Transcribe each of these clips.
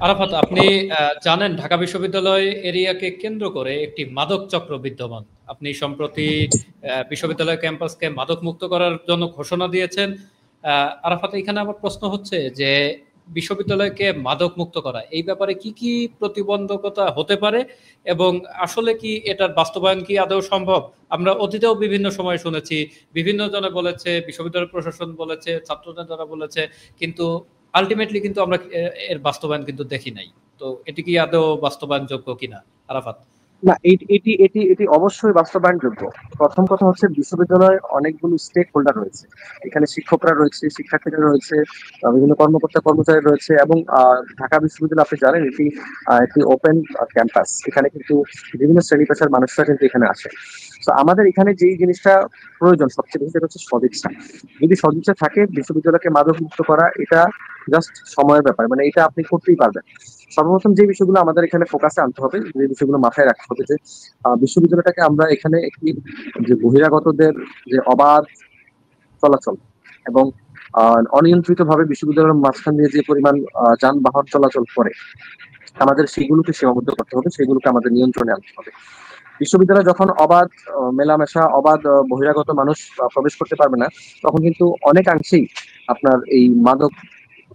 আরাফাত, আপনি জানেন ঢাকা বিশ্ববিদ্যালয় এরিয়াকে কেন্দ্র করে একটি মাদক চক্র বিদ্যমান। আপনি সম্প্রতি বিশ্ববিদ্যালয় ক্যাম্পাসকে মাদক মুক্ত করার জন্য ঘোষণা দিয়েছেন। আরাফাত, এখানে আমার প্রশ্ন হচ্ছে যে বিশ্ববিদ্যালয়কে মাদক মুক্ত করা এই ব্যাপারে কি কি প্রতিবন্ধকতা হতে পারে, এবং আসলে কি এটার বাস্তবায়ন কি আদৌ সম্ভব? আমরা অতীতেও বিভিন্ন সময় শুনেছি, বিভিন্ন জনে বলেছে, বিশ্ববিদ্যালয় প্রশাসন বলেছে, ছাত্র নেতারা বলেছে, কিন্তু আলটিমেটলি কিন্তু আমরা এর বাস্তবায়ন কিন্তু দেখি নাই। তো এটি কি আদৌ বাস্তবায়নযোগ্য কিনা, আরাফাত? না, এটি এটি এটি অবশ্যই বাস্তবায়নযোগ্য। প্রথম কথা হচ্ছে, বিশ্ববিদ্যালয়ে অনেকগুলো স্টেক হোল্ডার রয়েছে। এখানে শিক্ষকরা রয়েছে, শিক্ষার্থীরা রয়েছে, বিভিন্ন কর্মকর্তা কর্মচারী রয়েছে, এবং ঢাকা বিশ্ববিদ্যালয় আপনি জানেন এটি একটি ওপেন ক্যাম্পাস। এখানে কিন্তু বিভিন্ন শ্রেণী পেশার মানুষরা কিন্তু এখানে আসে। তো আমাদের এখানে যেই জিনিসটা প্রয়োজন সবচেয়ে বেশি, সেটা হচ্ছে সদিচ্ছা। যদি সদিচ্ছা থাকে বিশ্ববিদ্যালয়কে মাদক মুক্ত করা, এটা জাস্ট সময়ের ব্যাপার, মানে এটা আপনি করতেই পারবেন। সর্বপ্রথম যে বিষয়গুলো আমাদের এখানে ফোকাসে আনতে হবে, যে বিষয়গুলো মাথায় রাখতে হবে, যে বিশ্ববিদ্যালয়টাকে আমরা এখানে একটি, যে বহিরাগতদের যে অবাধ চলাচল এবং অনিয়ন্ত্রিত ভাবে বিশ্ববিদ্যালয়ের মাঝখান দিয়ে যে পরিমাণ যানবাহন চলাচল করে, আমাদের সেগুলোকে সীমাবদ্ধ করতে হবে, সেগুলোকে আমাদের নিয়ন্ত্রণে আনতে হবে। বিশ্ববিদ্যালয়ে যখন অবাধ মেলামেশা, অবাধ বহিরাগত মানুষ প্রবেশ করতে পারবে না, তখন কিন্তু অনেকাংশেই আপনার এই মাদক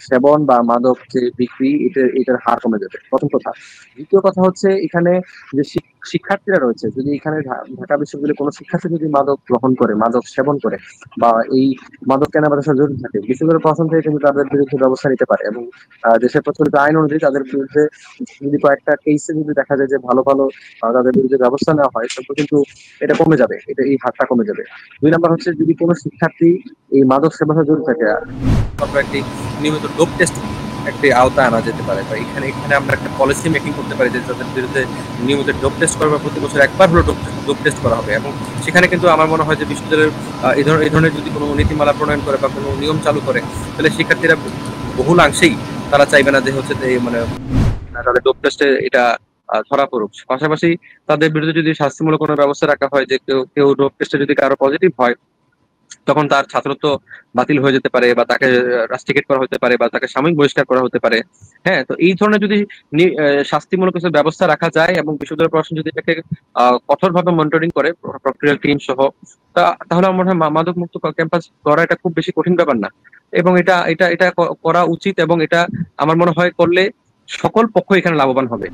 সেবন বা মাদক যে বিক্রি, এটার হার কমে যাবে, প্রথম কথা। দ্বিতীয় কথা হচ্ছে, এখানে যে শিক্ষার্থীরা রয়েছে, যদি এখানে ঢাকা বিশ্ববিদ্যালয়ে কোনো শিক্ষার্থী যদি মাদক গ্রহণ করে, মাদক সেবন করে, বা এই মাদক কেনাবেচার সাথে জড়িত থাকে, বিশ্ববিদ্যালয় প্রশাসন থেকে কিন্তু তাদের বিরুদ্ধে ব্যবস্থা নিতে পারে। এবং দেশের প্রচলিত আইন অনুযায়ী তাদের বিরুদ্ধে যদি কয়েকটা কেসে যদি দেখা যায় যে ভালো ভালো তাদের বিরুদ্ধে ব্যবস্থা নেওয়া হয়, তারপর কিন্তু এটা কমে যাবে, এই হারটা কমে যাবে। দুই নাম্বার হচ্ছে, যদি কোনো শিক্ষার্থী এই মাদক সেবনের সাথে জড়িত থাকে, আমরা একটি নিয়মিত ডোপ টেস্ট একটি আওতায় আনা যেতে পারে। বা এখানে এখানে আমরা একটা পলিসি মেকিং করতে পারি, যে তাদের বিরুদ্ধে নিয়মিত ডোপ টেস্ট করবে, প্রতি বছর একবার হলো ডোপ টেস্ট করা হবে। এবং সেখানে কিন্তু আমার মনে হয় যে বিশ্ববিদ্যালয়ের এই ধরনের যদি কোনো নীতিমালা প্রণয়ন করে বা কোনো নিয়ম চালু করে, তাহলে শিক্ষার্থীরা বহুলাংশেই তারা চাইবে না যে হচ্ছে মানে তাদের ডোপ টেস্টে এটা ধরা পড়ুক। পাশাপাশি তাদের বিরুদ্ধে যদি শাস্তিমূলক কোনো ব্যবস্থা রাখা হয়, যে কেউ কেউ ডোপ টেস্টে যদি কারো পজিটিভ হয়, তখন তার ছাত্রত্ব বাতিল হয়ে যেতে পারে, বা তাকে রাস্টিকেট করা হতে পারে, বা তাকে সাময়িক বহিষ্কার করা হতে পারে। হ্যাঁ, তো এই ধরনের যদি শাস্তিমূলক কিছু ব্যবস্থা রাখা যায়, এবং বিশ্ববিদ্যালয় প্রশাসন যদি এটাকে কঠোরভাবে মনিটরিং করে, প্রক্রিয়ার টিম সহ, তাহলে আমার মনে হয় মাদক মুক্ত ক্যাম্পাস করা এটা খুব বেশি কঠিন ব্যাপার না। এবং এটা এটা এটা করা উচিত, এবং এটা আমার মনে হয় করলে সকল পক্ষ এখানে লাভবান হবে।